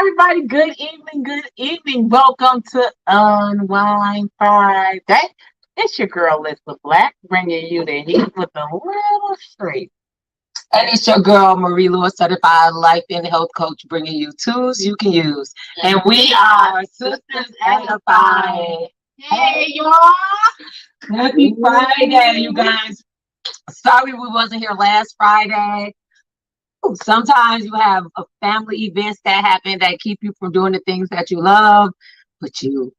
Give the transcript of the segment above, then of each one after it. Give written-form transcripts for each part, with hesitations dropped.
everybody. Good evening. Good evening. Welcome to Unwind Friday. It's your girl, Lisa Black, bringing you the heat with a little straight. And it's your girl, Marie Lewis, certified life and health coach, bringing you tools you can use. And we are Sisters Edified. Hey, y'all. Happy Friday, you guys. Sorry we wasn't here last Friday. Sometimes you have family events that happen that keep you from doing the things that you love, but you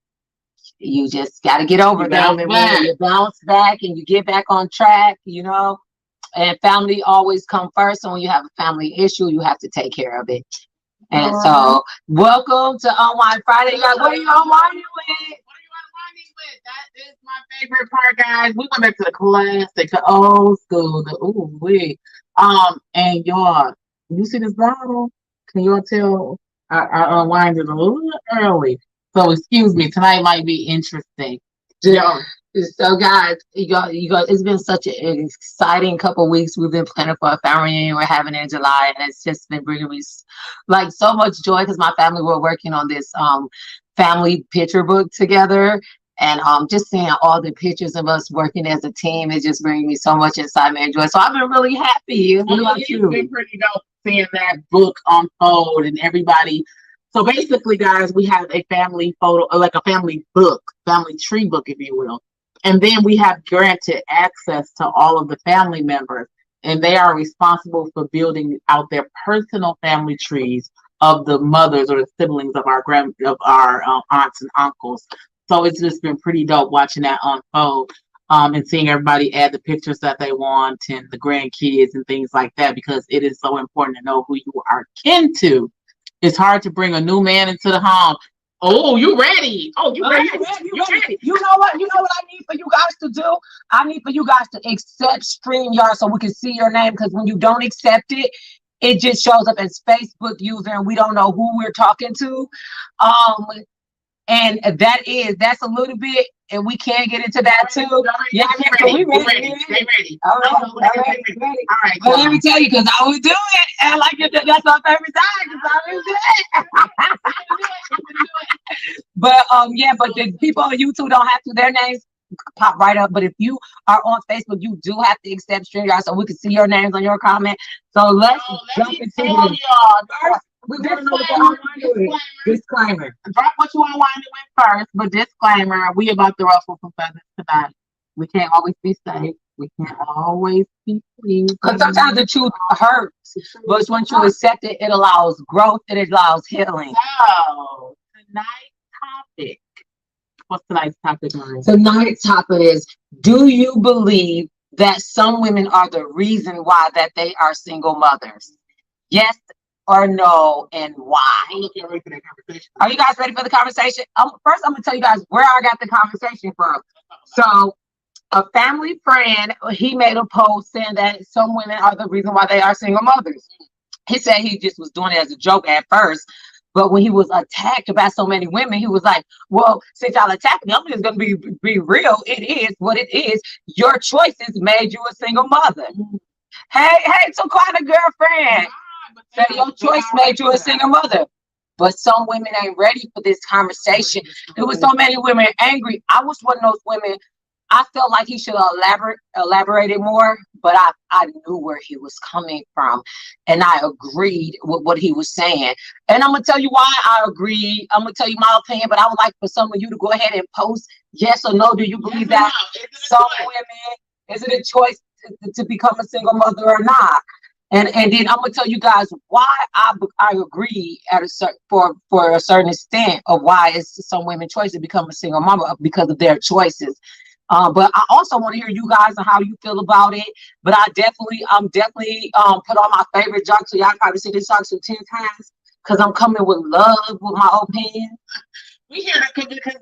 just got to get over them, and when you bounce back and you get back on track, and family always come first. So when you have a family issue, you have to take care of it. And so welcome to Unwind Friday, guys. What are you unwinding with? That is my favorite part, guys. We went back to the classic, the old school, the ooh wee. And y'all, you see this bottle? Can y'all tell I unwinded a little early? So excuse me, tonight might be interesting. Yeah. So guys, you got it's been such an exciting couple of weeks. We've been planning for a family reunion. We're having it in July, and it's just been bringing me like so much joy because my family were working on this family picture book together. And just seeing all the pictures of us working as a team is just bringing me so much excitement and joy. So I've been really happy. What about you? It's been pretty dope seeing that book unfold and everybody. So basically, guys, we have a family photo, like a family book, family tree book, if you will. And then we have granted access to all of the family members, and they are responsible for building out their personal family trees of the mothers or the siblings of our aunts and uncles. So it's just been pretty dope watching that unfold, and seeing everybody add the pictures that they want and the grandkids and things like that, because it is so important to know who you are kin to. It's hard to bring a new man into the home. Oh, you ready? Oh, you ready? You ready? You know what? You know what I need for you guys to do? I need for you guys to accept StreamYard so we can see your name, because when you don't accept it, it just shows up as Facebook user and we don't know who we're talking to. And that's a little bit, and we can get into that too. Yeah, we ready. Stay ready. All right. But let me tell you, because I always do it, and like that's my favorite time, because I always do it. But but the people on YouTube don't have to. Their names pop right up. But if you are on Facebook, you do have to accept StreamYard so we can see your names on your comment. So let's jump into it. We want to know what you unwinding with. Disclaimer. Drop what you unwinding with first, but disclaimer, we about to ruffle some feathers tonight. We can't always be safe. We can't always be pleased. Because sometimes the truth hurts, but once you accept it, it allows growth, it allows healing. So, tonight's topic. What's tonight's topic, Marie? Tonight's topic is, do you believe that some women are the reason why that they are single mothers? Yes or no, and why? Ready for that conversation. Are you guys ready for the conversation? First, I'm going to tell you guys where I got the conversation from. So, a family friend, he made a post saying that some women are the reason why they are single mothers. He said he just was doing it as a joke at first, but when he was attacked by so many women, he was like, well, since y'all attacked me, I'm just going to be real. It is what it is. Your choices made you a single mother. Hey, Taquana girlfriend. That your choice made you a single mother. But some women ain't ready for this conversation. There was so many women angry. I was one of those women. I felt like he should have elaborated more, but I knew where he was coming from, and I agreed with what he was saying. And I'm gonna tell you why I agreed. I'm gonna tell you my opinion, but I would like for some of you to go ahead and post yes or no. Do you believe that some women, is it a choice to become a single mother or not? And then I'm gonna tell you guys why I agree at a certain for a certain extent of why it's some women's choice to become a single mother because of their choices. But I also want to hear you guys and how you feel about it. But I'm definitely put on my favorite jokes. So y'all probably see this jokes 10 times because I'm coming with love with my opinion. We hear that because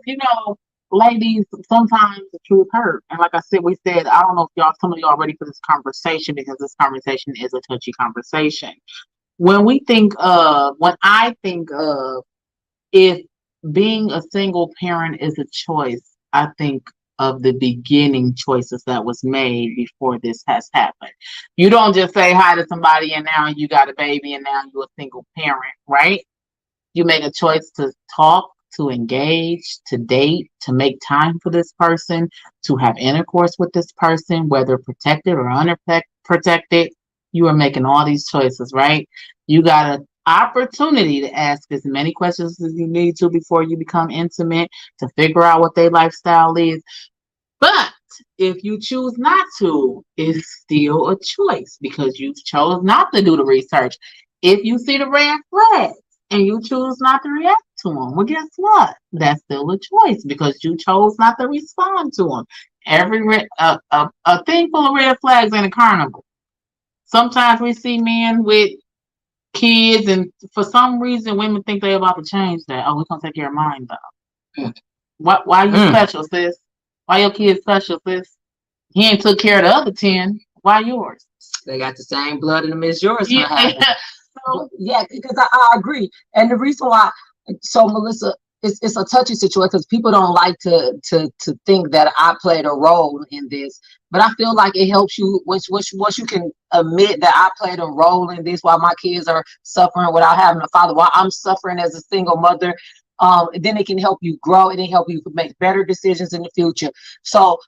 ladies, sometimes the truth hurt. And like I said, I don't know if some of y'all ready for this conversation, because this conversation is a touchy conversation. When I think of if being a single parent is a choice, I think of the beginning choices that was made before this has happened. You don't just say hi to somebody and now you got a baby and now you're a single parent, right? You make a choice to talk, to engage, to date, to make time for this person, to have intercourse with this person, whether protected or unprotected. You are making all these choices, right? You got an opportunity to ask as many questions as you need to before you become intimate, to figure out what their lifestyle is. But if you choose not to, it's still a choice because you chose not to do the research. If you see the red flags and you choose not to react to them, well, guess what? That's still a choice because you chose not to respond to them. A thing full of red flags in a carnival. Sometimes we see men with kids, and for some reason, women think they're about to change that. Oh, we're gonna take care of mine though. Why you special, sis? Why your kid special, sis? He ain't took care of the other 10. Why yours? They got the same blood in them as yours. Yeah. So, yeah, because I agree. And the reason why, so Melissa, it's a touchy situation because people don't like to think that I played a role in this. But I feel like it helps you once you can admit that I played a role in this while my kids are suffering without having a father, while I'm suffering as a single mother. Then it can help you grow. It can help you make better decisions in the future. So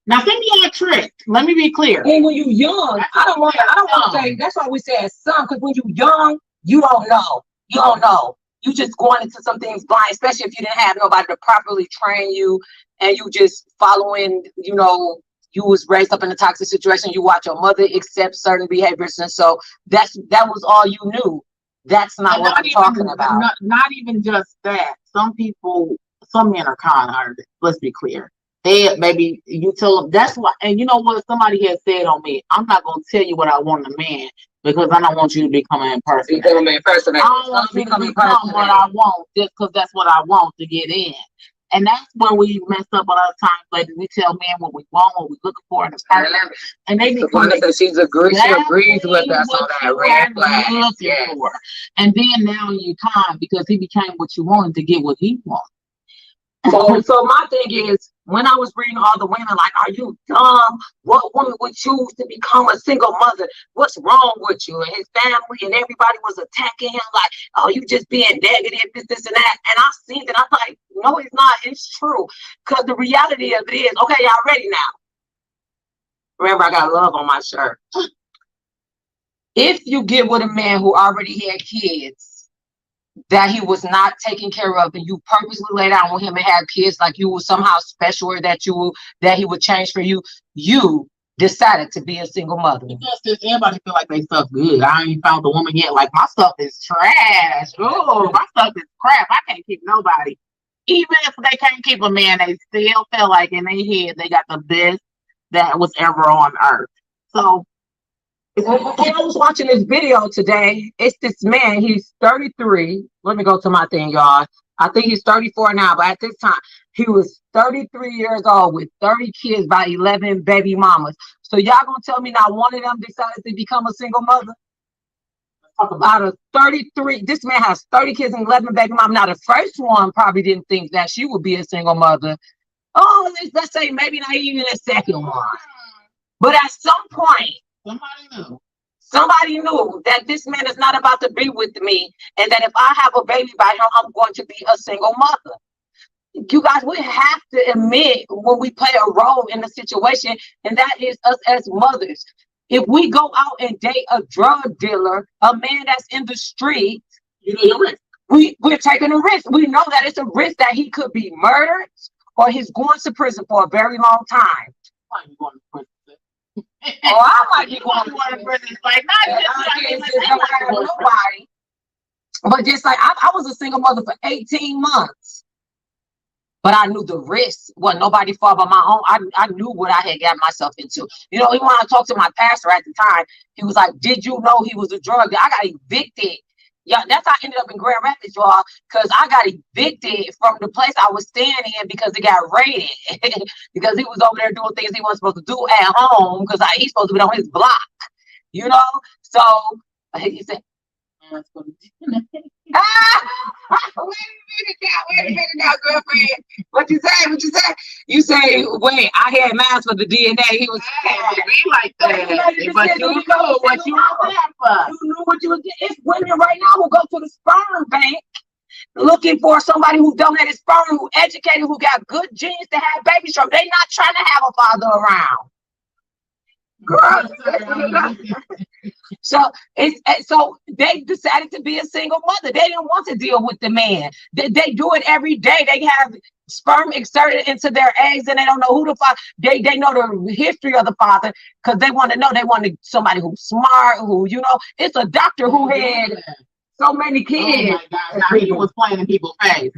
now, think you got tricked. Let me be clear. And when you're young, I don't want to say. That's why we say as some, because when you're young, you don't know. You don't know. You just going into some things blind, especially if you didn't have nobody to properly train you, and you just following. You know, you was raised up in a toxic situation. You watch your mother accept certain behaviors, and so that was all you knew. That's not what I'm talking about. Not even just that. Some men are con-hearted. Let's be clear. Maybe you tell them that's why, and you know what somebody has said on me. I'm not gonna tell you what I want in a man because I don't want you to become an impersonator. I don't want you to become what I want just because that's what I want to get in. And that's where we mess up a lot of times. Like we tell men what we want, what we're looking for in a partner, and they become she agrees with us on that red flag. Yes. And then now you time because he became what you wanted to get what he wanted. So my thing is, when I was reading all the women, like, are you dumb? What woman would choose to become a single mother? What's wrong with you? And his family and everybody was attacking him like, oh, you just being negative, this and that. And I seen it. I'm like, no, it's not. It's true. Because the reality of it is, okay, y'all ready now? Remember, I got love on my shirt. If you get with a man who already had kids, that he was not taken care of, and you purposely lay down with him and have kids like you were somehow special, or that he would change for you, you decided to be a single mother. Because everybody feel like they stuff good. I ain't found the woman yet. Like my stuff is trash. Oh, my stuff is crap. I can't keep nobody. Even if they can't keep a man, they still feel like in their head they got the best that was ever on earth. So when I was watching this video today, it's this man, he's 33. Let me go to my thing, y'all. I think he's 34 now, but at this time, he was 33 years old with 30 kids by 11 baby mamas. So y'all gonna tell me not one of them decided to become a single mother? Out of 33, this man has 30 kids and 11 baby mamas. Now, the first one probably didn't think that she would be a single mother. Oh, let's say maybe not even the second one. But at some point, somebody knew that this man is not about to be with me, and that if I have a baby by him, I'm going to be a single mother. You guys, we have to admit when we play a role in the situation, and that is us as mothers. If we go out and date a drug dealer, a man that's in the street, you know your risk. We're taking a risk. We know that it's a risk that he could be murdered or he's going to prison for a very long time. Why are you going to prison? Oh, I might be going to prison. Like, not nobody. But just like I was a single mother for 18 months. But I knew the risk wasn't nobody fault but my own. I knew what I had got myself into. You know, even when I talked to my pastor at the time, he was like, did you know he was a drug dealer? I got evicted. Yeah, that's how I ended up in Grand Rapids, y'all, because I got evicted from the place I was staying in because it got raided. Because he was over there doing things he wasn't supposed to do at home because he's supposed to be on his block. You know? So he said, wait a minute now, girlfriend. What you say? You say, wait, I had mass for the DNA. He was be like that. But you know what you were there for. You knew what you were doing. It's women right now who go to the sperm bank looking for somebody who donated sperm, who educated, who got good genes to have babies from. They not trying to have a father around. Girl. So so they decided to be a single mother. They didn't want to deal with the man. They do it every day. They have sperm exerted into their eggs and they don't know who the father. They know the history of the father because they want to know. They wanted somebody who's smart, who, you know, it's a doctor who had so many kids. Oh my God. Now he was playing in people's face.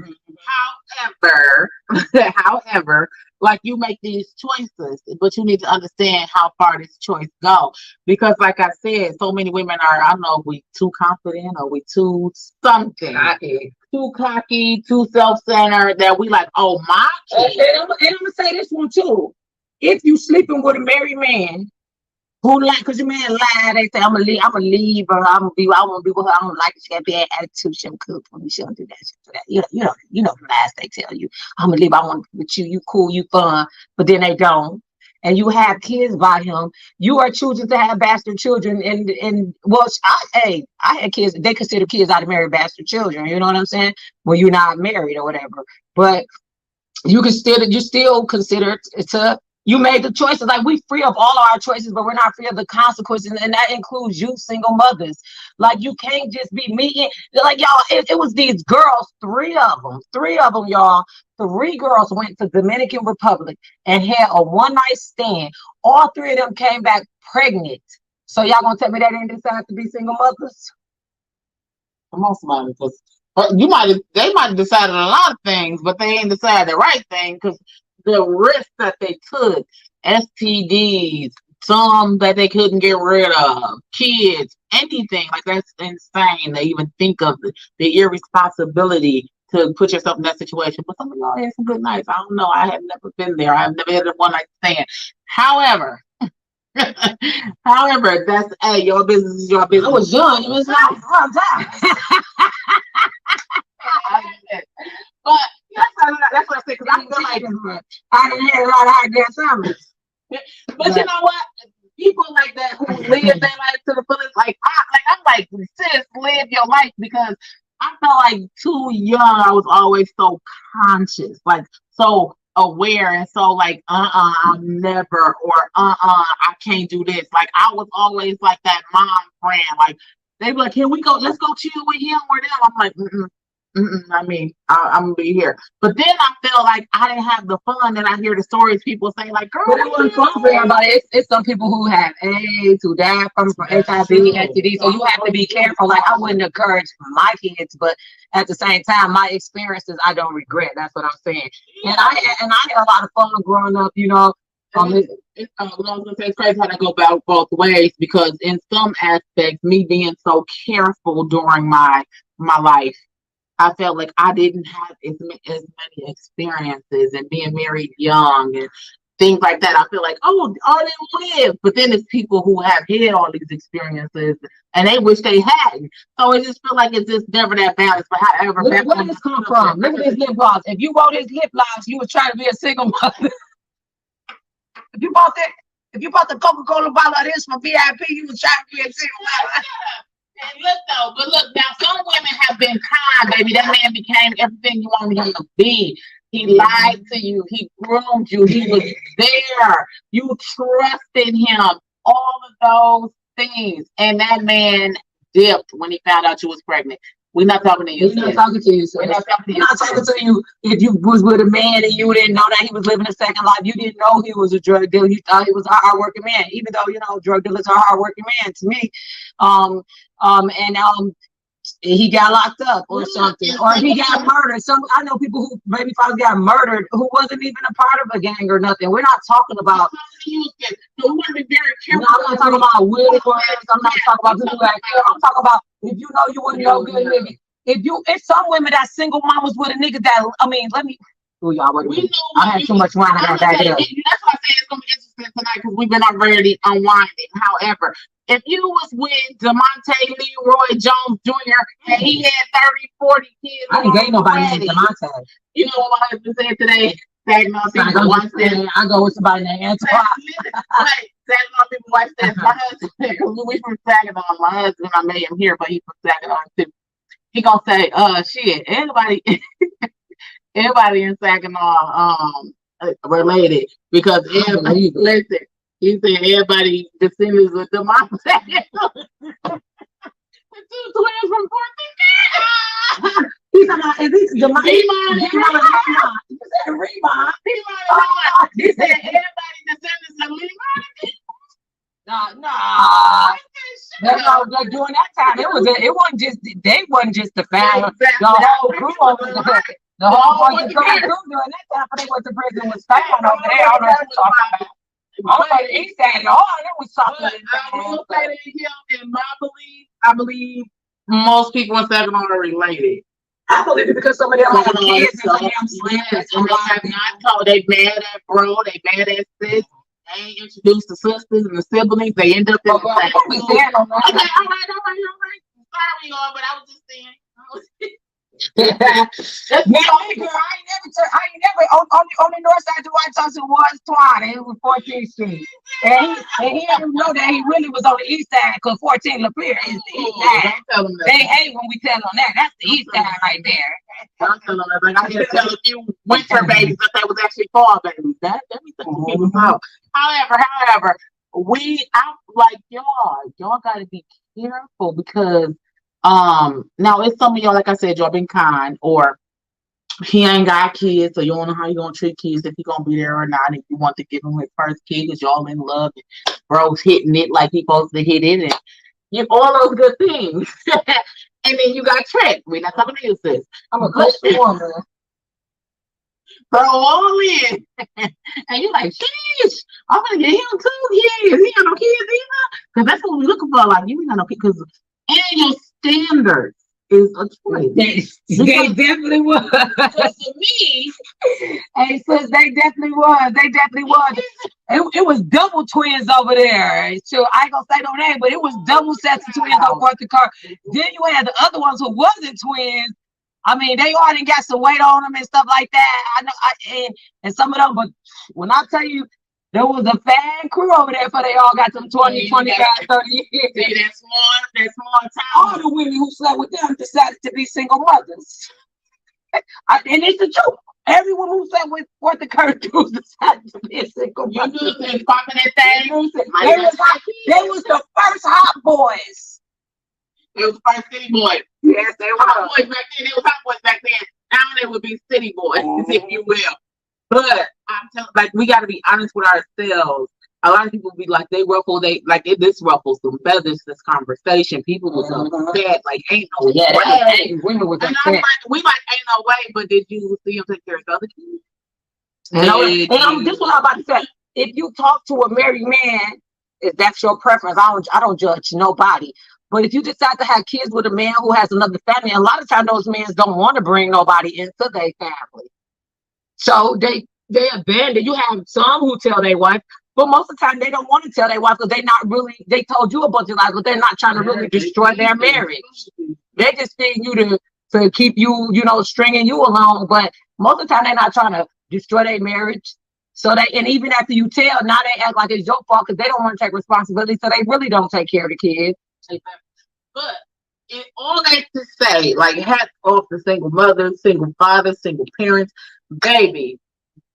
However, like you make these choices, but you need to understand how far this choice go. Because like I said, so many women are, I don't know, we too confident or we too something. Too cocky, too self-centered that we like, oh my kid. And I'm gonna say this one too. If you sleeping with a married man who like, cause your man lied, they say I'm gonna leave her, I wanna be with her, I don't like it, she got bad attitude, she don't cook for me, she don't do that, she do that. You know the lies they tell you. I'm gonna leave, I want to be with you cool, you fun, but then they don't. And you have kids by him, you are choosing to have bastard children, and well, I had kids, they consider kids out of married bastard children, you know what I'm saying? Well, you're not married or whatever, but you still consider it to. You made the choices. Like, we free of all of our choices, but we're not free of the consequences, and that includes you single mothers. Like, you can't just be meeting, like, y'all, it was these girls, three of them, y'all. 3 girls went to Dominican Republic and had a one-night stand. All 3 of them came back pregnant. So y'all gonna tell me they didn't decide to be single mothers? Most of them, because they might have decided a lot of things, but they ain't decided the right thing because the risk that they took, STDs, some that they couldn't get rid of, kids, anything, like, that's insane to even think of the irresponsibility to put yourself in that situation. But some of y'all had some good nights. I don't know. I have never been there. I've never had a one night stand. However, that's, hey, your business is your business. I was young. It was not a long time. But that's what I said, because I feel like I didn't have a lot of hot gas summers. But you know what? People like that who live their life to the fullest, I'm like, sis, live your life, because I felt like too young. I was always so conscious, like so aware, and so like, I'm never, or I can't do this. Like, I was always like that mom friend. Like, they be like, "Can we go? Let's go chill with him or them." I'm like, I mean, I'm gonna be here. But then I feel like I didn't have the fun, and I hear the stories people say, like, "Girl, but it wasn't fun for everybody." It's some people who have AIDS, who die from HIV, STD. So you have to be careful. Like, I wouldn't encourage my kids, but at the same time, my experiences I don't regret. That's what I'm saying. And I had a lot of fun growing up. You know, it's crazy how they go both ways, because in some aspects, me being so careful during my life, I felt like I didn't have as many experiences, and being married young and things like that. I feel like, oh, they live. But then there's people who have had all these experiences and they wish they hadn't. So it just feel like it's just never that balance. But however, where did this come from? Look at his lip gloss. If you wrote his lip gloss, you was trying to be a single mother. If you bought the Coca-Cola bottle of this for VIP, you was trying to be a single mother. And look, now some women have been kind, baby. That man became everything you wanted him to be. He lied to you. He groomed you. He was there. You trusted him. All of those things. And that man dipped when he found out you was pregnant. We're not talking to you. We're not talking to you. So we're not talking to you. If you was with a man and you didn't know that he was living a second life, you didn't know he was a drug dealer. You thought he was a hardworking man, even though, you know, drug dealers are a hardworking man to me. He got locked up or something, or he got murdered. I know people who maybe fathers got murdered who wasn't even a part of a gang or nothing. We're not talking about. So we want to be very careful. I'm not talking about Willie Boys. I'm not talking about people like that. I'm talking about if you know you wouldn't know good nigga. If some women that single mamas with a nigga that, I mean, let me. Oh, y'all, I had too much wine in that back there. That's why I say it's gonna be interesting tonight, because we've been already unwinding. However, if you was with DeMonte Leroy Jones Jr. and he had 30, 40 kids, I didn't date nobody named DeMonte. You know what my husband said today? Tagging on people. I go with somebody named Antoine. Right, tagging on people. Watch that. My husband, because we from Saginaw. My husband, I met him here, but he's from Saginaw too. he gonna say, shit, everybody in Saginaw related because everybody listen. He said everybody descendants with the mom. The two twins from 14. He's talking is this the Remind. You said Remind. He said everybody descendants of Lemon. Nah. During that time, it wasn't just they wasn't just the family. The whole crew over there. The whole crew during that time, but they went to prison was found over there. I don't know what you're talking about. I don't know the east side. All that was something. I will say that him in my belief, I believe most people in Saginaw are related. I believe it because some of them have kids and some of them yes, and they have not told. They mad at bro. They mad at sis. They ain't introduced the sisters and the siblings. They end up in the same. Okay, all right. Sorry, y'all, but I was just saying. Now, girl, I ain't never on the north side of White House it was Twine. It was 14th Street. And he didn't know that he really was on the east side because 14 Lapeer is the east side. They hate when we tell them that. That's the east side right there. Don't tell them that. I just tell a few winter babies that they was actually fall babies. Let me tell you people know. However, I'm like y'all gotta be careful because now it's some of y'all, like I said, y'all been kind, or he ain't got kids, so you don't know how you gonna treat kids, if he gonna be there or not, if you want to give him his first kid because y'all in love and bro's hitting it like he supposed to hit it and you all those good things. And then you got tricked. We're not talking to you, sis. I'm a good woman. Throw all in. And you're like, sheesh, I'm gonna get him 2 kids. He got no kids either. Because that's what we're looking for. Like, you ain't got no kids. Because and your standards is a choice. They definitely was. To me, hey, sis, they definitely was. It was double twins over there. So I ain't gonna say no name, but it was double sets of twins on board the car. Then you had the other ones who wasn't twins. I mean, they all didn't got some weight on them and stuff like that. I know, and some of them, but when I tell you, there was a fan crew over there for they all got them 20, 25, 30 years. See, that small town. All the women who slept with them decided to be single mothers. And it's the truth. Everyone who slept with what the current dudes decided to be a single mother. You knew they popping that thing. They was the first hot boys. It was the first city boys. Yes, they were. Hot boys back then. It was hot boys back then. Now they would be city boys, if you will. But I'm telling, like, we got to be honest with ourselves. A lot of people be like, this ruffles some feathers. This conversation, people was upset, like, ain't no way. Women was and upset. I'm like, ain't no way. But did you see him take care of the other kids? This is what I'm about to say. If you talk to a married man, if that's your preference, I don't judge nobody. But if you decide to have kids with a man who has another family, a lot of times those men don't want to bring nobody into their family. So they abandon. You have some who tell their wife, but most of the time they don't want to tell their wife because they told you a bunch of lies, but they're not trying to really destroy their marriage. They just need you to keep you, stringing you along. But most of the time they're not trying to destroy their marriage. So and even after you tell, now they act like it's your fault because they don't want to take responsibility. So they really don't take care of the kids. But in all that to say, like, hats off to single mothers, single fathers, single parents, baby.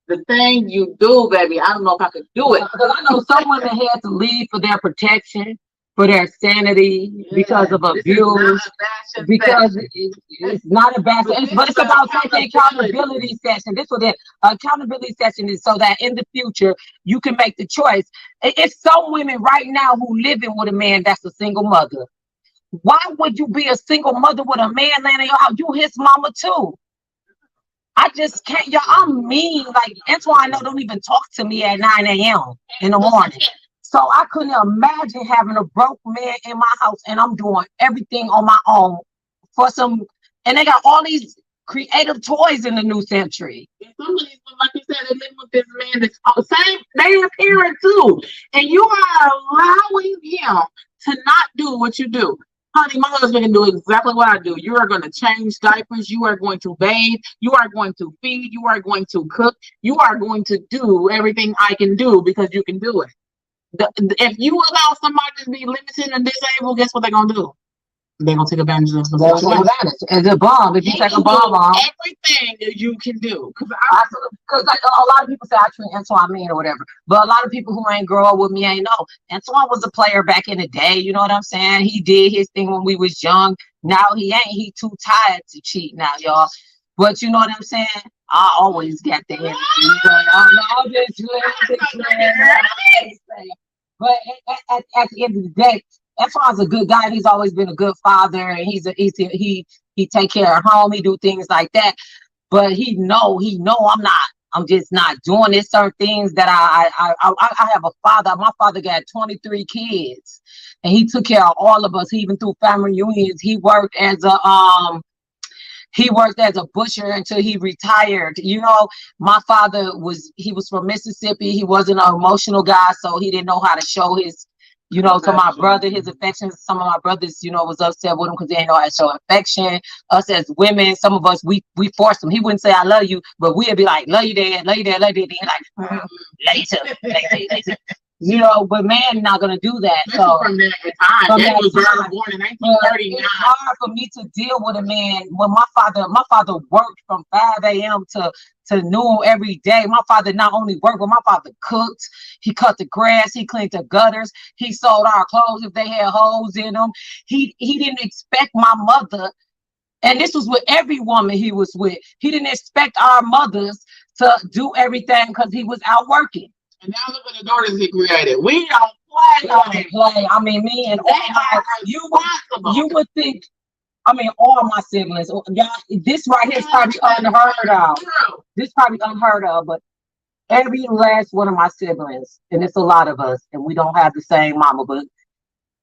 The thing you do, baby, I don't know if I could do it. Because I know some women had to leave for their protection, for their sanity, because of abuse. Because it's not a bad session, but it's about taking accountability session. This was the accountability session is so that in the future you can make the choice. It's some women right now who living with a man that's a single mother. Why would you be a single mother with a man laying in your house? You his mama too. I just can't, y'all. I'm mean. Like, that's why I know don't even talk to me at 9 a.m. in the morning. So I couldn't imagine having a broke man in my house and I'm doing everything on my own for some. And they got all these creative toys in the new century. And some of these, like you said, they live with this man that's same. They a parent too, and you are allowing him to not do what you do. Honey, my husband can do exactly what I do. You are going to change diapers. You are going to bathe. You are going to feed. You are going to cook. You are going to do everything I can do because you can do it. If you allow somebody to be limited and disabled, guess what they're going to do? They're gonna take advantage of the That's situation. advantage. It's a bomb. If you take a bomb off, everything that you can do. because like a lot of people say I treat Antoine mean or whatever, but a lot of people who ain't grow up with me ain't know. Antoine was a player back in the day. You know what I'm saying? He did his thing when we was young. Now he ain't. He too tired to cheat now, y'all. But you know what I'm saying? I always got the energy. I'm just but at the end of the day, Antoine's a good guy. He's always been a good father, and he take care of home. He do things like that. But he know I'm just not doing this certain things that I have a father. My father got 23 kids, and he took care of all of us. Even through family reunions, he worked as a butcher until he retired. You know, my father was from Mississippi. He wasn't an emotional guy, so he didn't know how to show his, to my brother, his affection. Some of my brothers, was upset with him because they didn't know how to show affection. Us as women, some of us, we forced him. He wouldn't say I love you, but we'd be like, love you, Dad, love you, Dad, love you, Dad. Like, later. But man not gonna do that. So from that time, that was born in 1939. It's hard for me to deal with a man when my father worked from 5 a.m. to noon every day. My father not only worked, but my father cooked. He cut the grass. He cleaned the gutters. He sold our clothes if they had holes in them. He didn't expect my mother, and this was with every woman he was with. He didn't expect our mothers to do everything because he was out working. And now look at the daughters he created. We don't play. I mean, me and all you would think. I mean, all my siblings. Y'all, this right here is probably unheard of. This probably unheard of, but every last one of my siblings, and it's a lot of us, and we don't have the same mama, but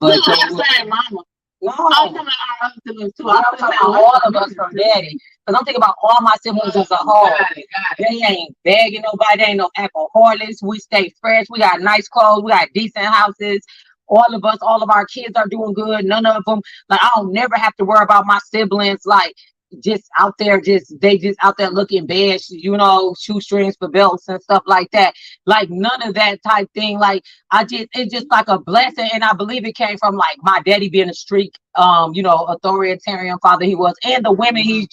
we don't have the same mama. No, I'm talking about our siblings too. I'm talking about all of us from daddy. Because I'm thinking about all my siblings as a whole. They ain't begging nobody. They ain't no alcoholics. We stay fresh. We got nice clothes. We got decent houses. All of us, all of our kids are doing good. None of them, like, I don't never have to worry about my siblings, like, just out there looking bad, shoestrings for belts and stuff like that. Like, none of that type thing. Like, it's just like a blessing. And I believe it came from like my daddy being a strict, authoritarian father he was, and the women he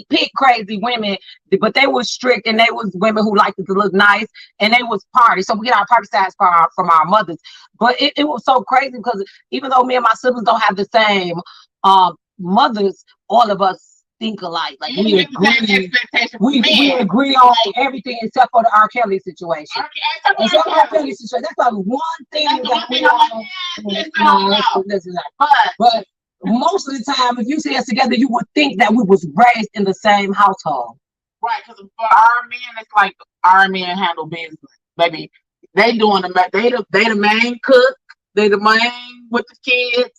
picked crazy women, but they were strict, and they was women who liked to look nice, and they was party. So we get our party sides from our mothers. But it was so crazy because even though me and my siblings don't have the same mothers, all of us think alike. Like, we agree on everything except for the R. Kelly situation. Except for R. Kelly situation. That's like one thing that we all. But most of the time, if you see us together, you would think that we was raised in the same household. Right, because for our men, it's like our men handle business. Baby, they the main cook. They the main with the kids.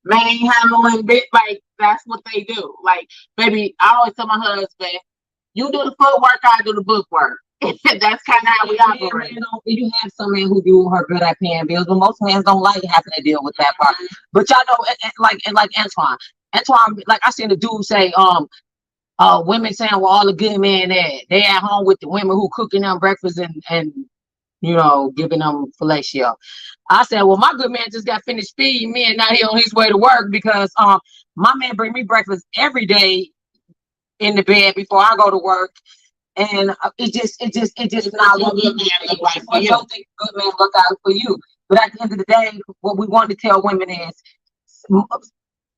Main handling bit, like, that's what they do. Like, baby, I always tell my husband, you do the footwork, I do the bookwork. That's kind of how we operate. You have some men who do her good at paying bills, but most men don't like having to deal with that part. But y'all know, like Antoine, like I seen the dude say, women saying, well, all the good men they at home with the women who cooking them breakfast and giving them fellatio. I said, well, my good man just got finished feeding me, and now he on his way to work because my man bring me breakfast every day in the bed before I go to work, and it just not what good man look like for you. I don't think good man look out for you. But at the end of the day, what we want to tell women is,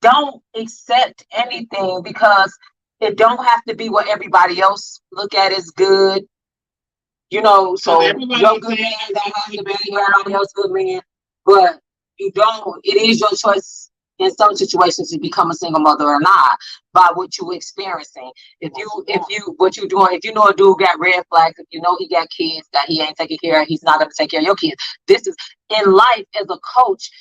don't accept anything because it don't have to be what everybody else look at as good. So your good man don't have to be everybody else's good man, but it is your choice in some situations to become a single mother or not by what you're experiencing. If you know a dude got red flags, if you know he got kids that he ain't taking care of, he's not going to take care of your kids. This is in life. As a coach,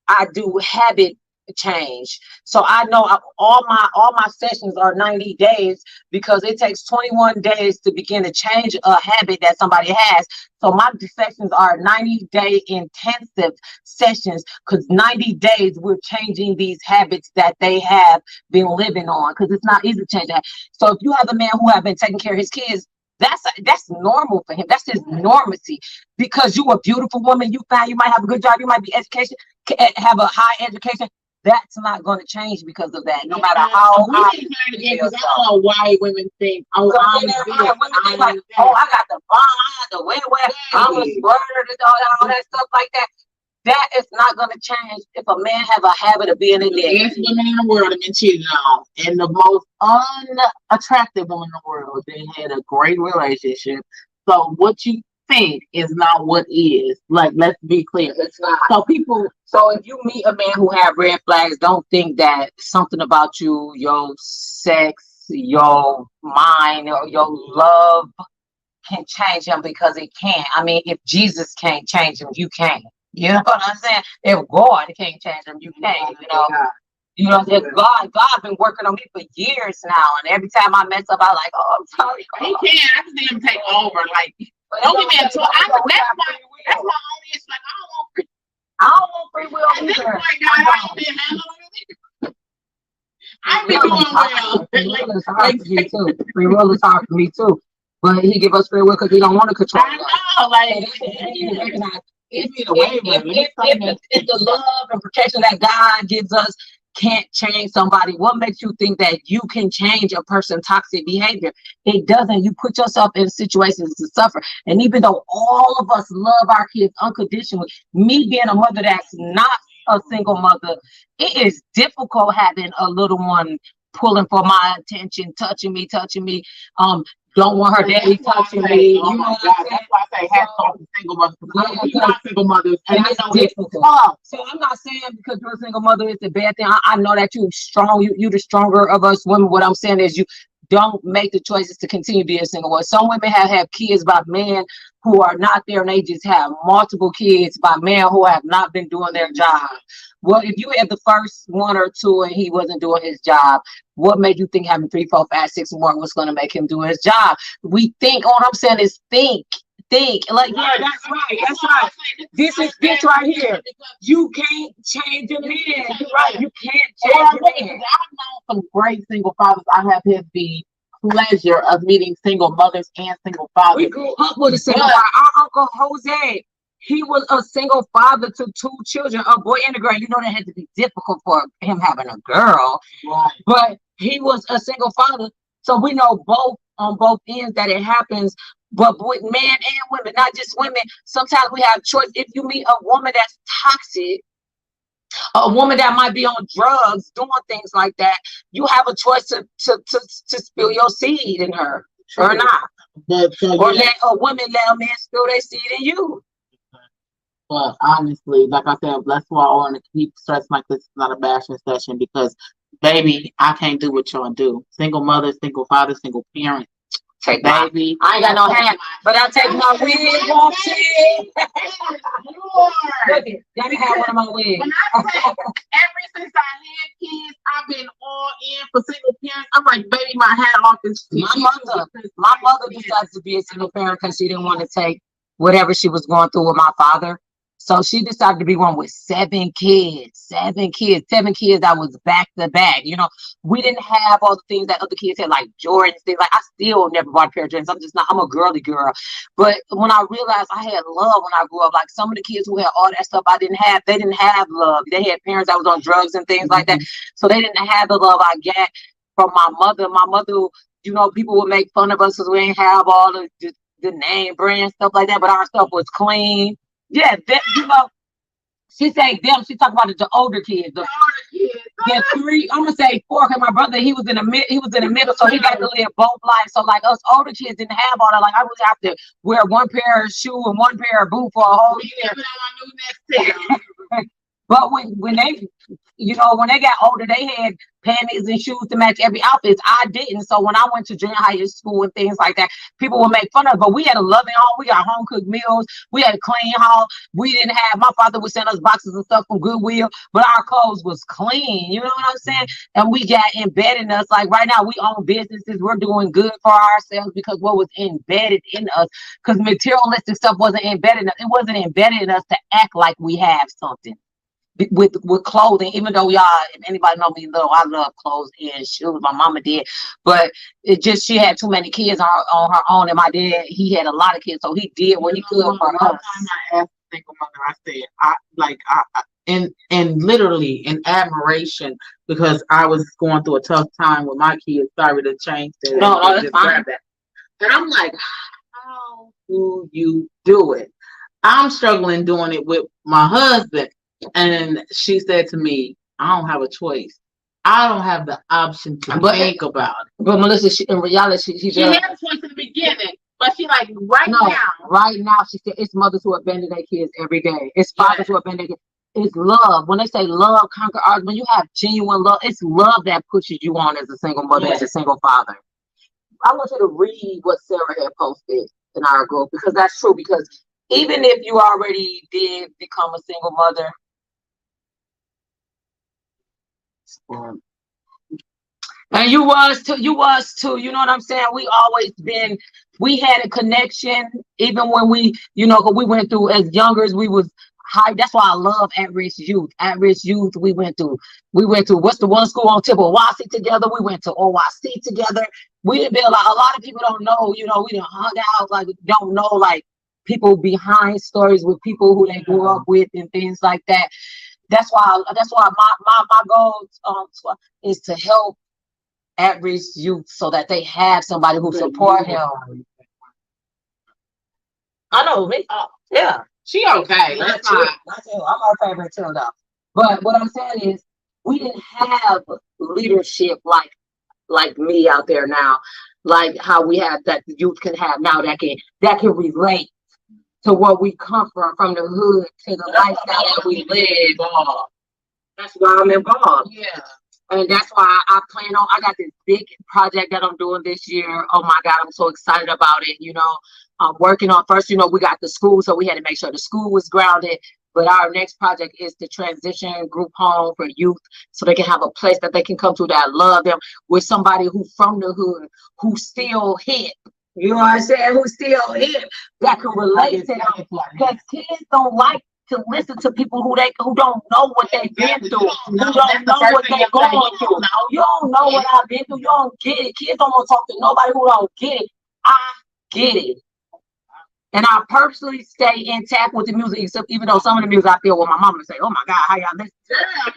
I do habit change. So I know all my sessions are 90 days because it takes 21 days to begin to change a habit that somebody has. So my sessions are 90-day intensive sessions because 90 days we're changing these habits that they have been living on, because it's not easy to change that. So if you have a man who have been taking care of his kids, that's normal for him. That's his normacy, because you a beautiful woman, you might have a good job, you might be have a high education. that's not going to change because of that. No matter how we ain't trying to get, because I don't know why women think, oh, so I'm then this, women like, oh, I got the bond, I got the wear, I'm a squirt, and all that stuff like that. That is not going to change if a man have a habit of being in there. Best women in the world have been cheated on, and the most unattractive woman in the world, they had a great relationship. So what you think is not what is. Like, let's be clear. It's not. So people. So if you meet a man who have red flags, don't think that something about you, your sex, your mind, or your love can change him, because it can't. I mean, if Jesus can't change him, you can't. You know what I'm saying? If God can't change him, you can't. You know, if God been working on me for years now, and every time I mess up, I like, oh, I'm sorry. He can. I can see him take over. Like, don't give me a toy. That's my only issue. Like, I don't want free will. At this point, God, I ain't been handling. I've been doing well. Free will is hard for me too. But he give us free will because he don't want to control us. I know, like, if the love and protection that God gives us can't change somebody, what makes you think that you can change a person's toxic behavior? It doesn't. You put yourself in situations to suffer. And even though all of us love our kids unconditionally, me being a mother that's not a single mother, it is difficult having a little one pulling for my attention, touching me, don't want her daddy touching me. You know what I'm saying? That's why I say hats off to single mothers. We're not single mothers, and it's difficult. So I'm not saying because you're a single mother it's a bad thing. I know that you're strong. You the stronger of us women. What I'm saying is you don't make the choices to continue being single. Well, some women have kids by men who are not there, and they just have multiple kids by men who have not been doing their job. Well, if you had the first one or two and he wasn't doing his job, what made you think having 3, 4, 5, 6 more was going to make him do his job? We think. All I'm saying is think. Like, yeah, that's right. This is this right here. You can't change a man. You're right. You can't change a man. I've known some great single fathers. I have had the pleasure of meeting single mothers and single fathers. We grew up with a single father. Our Uncle Jose, he was a single father to 2 children, a boy and a girl. You know that had to be difficult for him having a girl, right? But he was a single father. So we know both on both ends that it happens. But with men and women, not just women, sometimes we have choice. If you meet a woman that's toxic, a woman that might be on drugs, doing things like that, you have a choice to spill your seed in her or not. Or let a woman let a man spill their seed in you. But honestly, like I said, that's why I want to keep stressing like this is not a bashing session, because baby, I can't do what y'all do. Single mother, single father, single parent. Take baby. I ain't got no hat, but I'll take my wig off. Let me have one of my wigs. When I say ever since I had kids, I've been all in for single parents. I'm like, baby, my hat off is my mother decided to be a single parent because she didn't want to take whatever she was going through with my father. So she decided to be one with 7 kids. 7 kids that was back to back. You know, we didn't have all the things that other kids had, like Jordans, things like I still never bought a pair of Jordans. I'm a girly girl. But when I realized I had love when I grew up, like some of the kids who had all that stuff I didn't have, they didn't have love. They had parents that was on drugs and things like that. So they didn't have the love I got from my mother. My mother, you know, people would make fun of us because we didn't have all the name brand stuff like that, but our stuff was clean. Yeah, you know, she say them. She talk about the older kids. The 3, I'm gonna say 4. Cause my brother, he was in the middle, so he got to live both lives. So like us older kids didn't have all that. Like I would have to wear one pair of shoe and one pair of boot for a whole year. But when they, you know, when they got older, they had panties and shoes to match every outfit. I didn't. So when I went to junior high school and things like that, people would make fun of us. But we had a loving home. We got home cooked meals. We had a clean home. We didn't have, my father would send us boxes of stuff from Goodwill, but our clothes was clean. You know what I'm saying? And we got embedded in us. Like right now, we own businesses. We're doing good for ourselves because what was embedded in us, because materialistic stuff wasn't embedded in us. It wasn't embedded in us to act like we have something. With clothing, even though y'all, if anybody know me, I love clothes and shoes. My mama did, but it just, she had too many kids on her own, and my dad, he had a lot of kids, so he did what he could for us. I asked a single mother, I said, and literally in admiration because I was going through a tough time with my kids. Sorry to change that. No, that's Just fine. grab that. And I'm like, how do you do it? I'm struggling doing it with my husband. And she said to me, I don't have a choice. I don't have the option to think about it. But Melissa, in reality, She had a choice in the beginning, but she like right now, she said it's mothers who abandon their kids every day. It's fathers who abandon their kids. It's love. When they say love conquer ours, when you have genuine love, it's love that pushes you on as a single mother, as a single father. I want you to read what Sarah had posted in our group because that's true. Because even if you already did become a single mother, and you was too, you know what I'm saying? We had a connection even when we, cause we went through as youngers, we was high. That's why I love at-risk youth. At-risk youth, we went to what's the one school on Tippawasi together? We went to OYC together. We didn't build a lot of people don't know, we didn't hung out, like don't know like people behind stories with people who they grew up with and things like that. That's why my goal is to help at-risk youth so that they have somebody who support him. I know, yeah. She okay. That's fine. I'm her favorite too, though. But what I'm saying is, we didn't have leadership like me out there now, like how we have that the youth can have now that can relate to what we come from the hood to the lifestyle that we live. That's why I'm involved. Yeah. And that's why I got this big project that I'm doing this year. Oh my God, I'm so excited about it. I'm working on first, we got the school, so we had to make sure the school was grounded. But our next project is the transition group home for youth so they can have a place that they can come to that love them with somebody who's from the hood, who still hip. You know what I'm saying? Who still hip that can relate to them. Because kids don't like to listen to people who don't know what they've been through, who don't know what they're going through. You don't know what I've been through. You don't get it. Kids don't want to talk to nobody who don't get it. I get it. And I purposely stay intact with the music, except even though some of the music I feel with my mama say, oh my God, how y'all listen to that?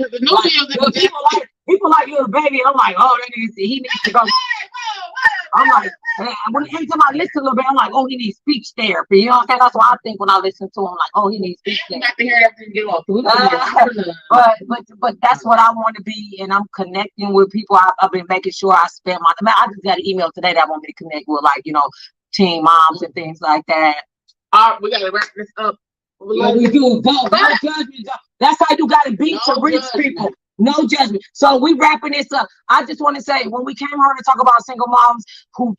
People like Lil Baby, and I'm like, oh, he needs to go. I'm like, every time I listen to Lil Baby, I'm like, oh, he needs speech therapy. You know what I'm saying? That's what I think when I listen to him, like, oh, he needs speech therapy. But that's what I want to be, and I'm connecting with people. I've been making sure I spend I just got an email today that I want me to connect with, like, teen moms and things like that. All right, we gotta wrap this up. Yeah, we do. No judgment. That's how you gotta be to reach people. No judgment. So we wrapping this up. I just want to say, when we came here to talk about single moms who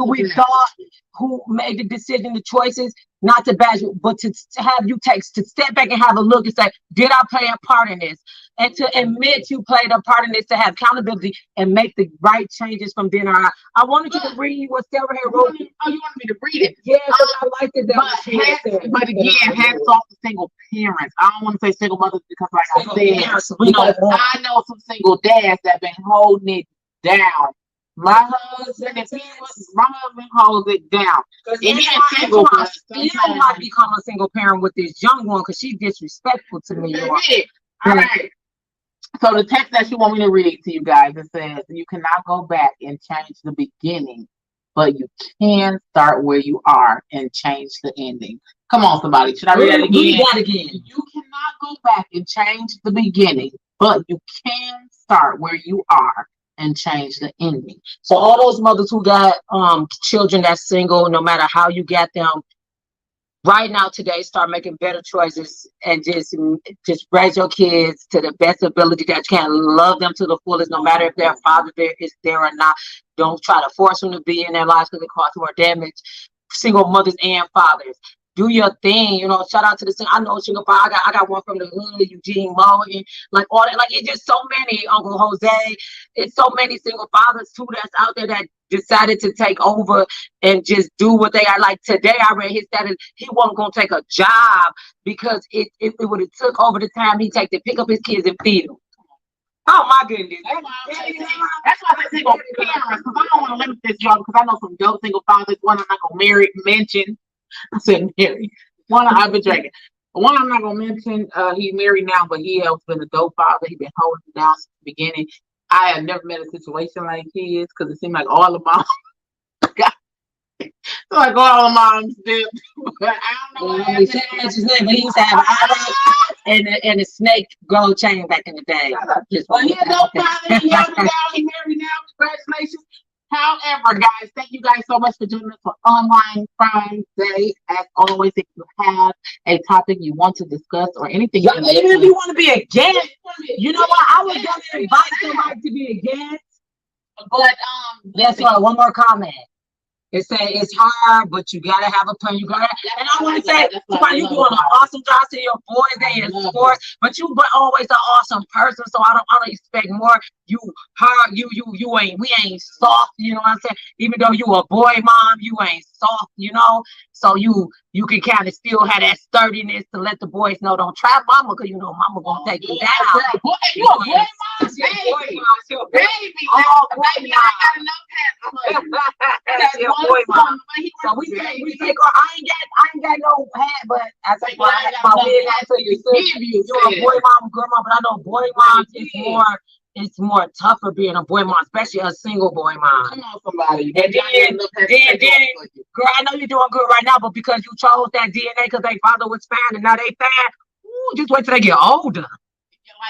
we thought, who made the decision, the choices, not to bash you, but to have you to step back and have a look and say, did I play a part in this? And to admit you played a part in this, to have accountability and make the right changes from then on. I wanted you to read what Sarah had wrote. Oh, you wanted me to read it? Yeah, I liked it. But again, hats off to single parents. I don't want to say single mothers because, like I said, I know some single dads that been holding it down. My husband holds it down. If he's single, still might become a single parent with this young one because she's disrespectful to me. All right. So the text that you want me to read to you guys, it says, you cannot go back and change the beginning, but you can start where you are and change the ending. Come on, somebody. Should I read that again? Read that again. You cannot go back and change the beginning, but you can start where you are and change the ending. So all those mothers who got children that's single, no matter how you get them, right now today, start making better choices and just raise your kids to the best ability that you can. Love them to the fullest, no matter if their father is there or not. Don't try to force them to be in their lives because it causes more damage. Single mothers and fathers, do your thing. Shout out to the single. I know single father. I got one from the hood, Eugene Morgan, like all that. Like, it's just so many. Uncle Jose. It's so many single fathers too that's out there that decided to take over and just do what they are. Like today, I read his status. He wasn't gonna take a job because it would have took over the time he take to pick up his kids and feed them. Oh my goodness! That's why I say single parents, because I don't want to limit this job because I know some dope single fathers. One I'm not gonna mention. I said marry. One I've been drinking. One I'm not gonna mention, he's married now, but he has been a dope father. He's been holding it down since the beginning. I have never met a situation like his because it seemed like all the moms got like all the moms did. But I don't know what He said happened. that's his name, but he used to have eyebrows and a snake gold chain back in the day. Just Well, he's a dope father. He held it down. He married now. Congratulations. However, guys, thank you guys so much for joining us for Online Friday. As always, if you have a topic you want to discuss or anything, Even if you want to be a guest, you know what? I was gonna invite somebody to be a guest. But That's why one more comment. It say it's hard, but you gotta have a plan. You gotta, and I want to say, somebody, you doing an awesome job to your boys and your sports, but you always an awesome person. So I don't expect more. You hard, you ain't, we ain't soft. You know what I'm saying? Even though you a boy mom, you ain't soft. You know, so you can kind of still have that sturdiness to let the boys know, don't try mama, cause you know mama gonna take you down. Boy, you a boy mom, baby. Oh, Baby, I got enough That's your boy mom. So we take I ain't got no hat, but I say my wig hat to you. You're a boy mom, girl mom, but I know boy moms it's more tougher being a boy mom, especially a single boy mom. Come on, somebody. And then, girl, I know you're doing good right now, but because you chose that DNA because their father was fine and now they fine, ooh, just wait till they get older.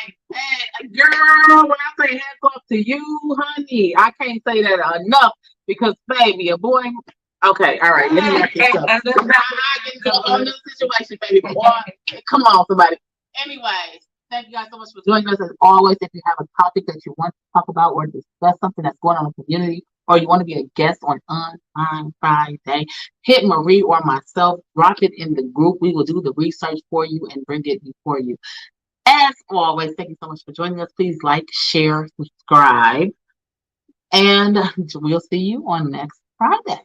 Like, hey, girl, when I say hats off to you, honey, I can't say that enough because, baby, a boy. Okay, all right, let me wrap this up. I can go on this situation, baby. Boy, come on, somebody. Anyways, thank you guys so much for joining us. As always, if you have a topic that you want to talk about or discuss something that's going on in the community, or you want to be a guest on Online Friday, hit Marie or myself, drop it in the group. We will do the research for you and bring it before you. As always, thank you so much for joining us. Please like, share, subscribe, and we'll see you on next Friday.